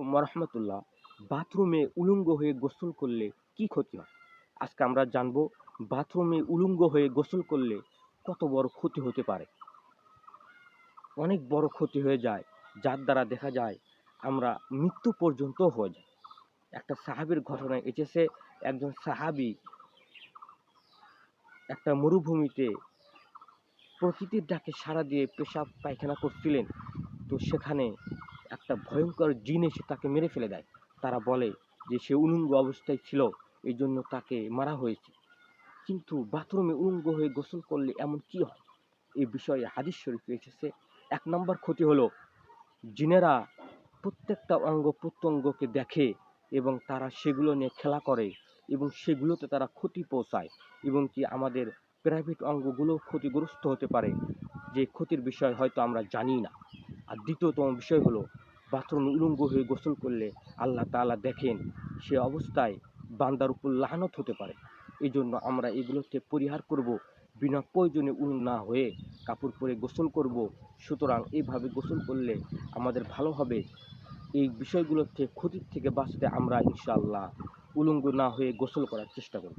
আলাইকুম ওয়া রাহমাতুল্লাহ। বাথরুমে উলঙ্গ হয়ে গোসল করলে কি ক্ষতি হয়? আজকে আমরা জানবো বাথরুমে উলঙ্গ হয়ে গোসল করলে কত বড় ক্ষতি হতে পারে। অনেক বড় ক্ষতি হয়ে যায়, যার দ্বারা দেখা যায় আমরা মৃত্যু পর্যন্ত হয়ে যায়। একটা সাহাবীর ঘটনা এসেছে, একজন সাহাবী একটা মরুভূমিতে প্রকৃতির ডাকে সাড়া দিয়ে পেশাব পায়খানা করছিলেন। তো সেখানে একটা ভয়ঙ্কর জিন এসে তাকে মেরে ফেলে দেয়। তারা বলে যে সে উলঙ্গ অবস্থায় ছিল, এই জন্য তাকে মারা হয়েছে। কিন্তু বাথরুমে উলঙ্গ হয়ে গোসল করলে এমন কি হয়? এই বিষয়ে হাদিস শরীফে এসেছে। এক নম্বর ক্ষতি হলো, জিনেরা প্রত্যেকটা অঙ্গ প্রত্যঙ্গকে দেখে এবং তারা সেগুলো নিয়ে খেলা করে এবং সেগুলোতে তারা ক্ষতি পৌঁছায় এবং কি আমাদের প্রাইভেট অঙ্গগুলো ক্ষতিগ্রস্ত হতে পারে, যে ক্ষতির বিষয় হয়তো আমরা জানি না। আর দ্বিতীয়তম বিষয় হলো, বাথরুমে উলঙ্গ হয়ে গোসল করলে আল্লাহ তাআলা দেখেন, সে অবস্থায় বান্দার উপর লানত হতে পারে। এই জন্য আমরা এগুলোকে পরিহার করব, বিনা প্রয়োজনে উলঙ্গ না হয়ে কাপড় পরে গোসল করব। সুতরাং এইভাবে গোসল করলে আমাদের ভালো হবে। এই বিষয়গুলোর থেকে ক্ষতির থেকে বাঁচতে আমরা ইনশাআল্লাহ উলঙ্গ না হয়ে গোসল করার চেষ্টা করব।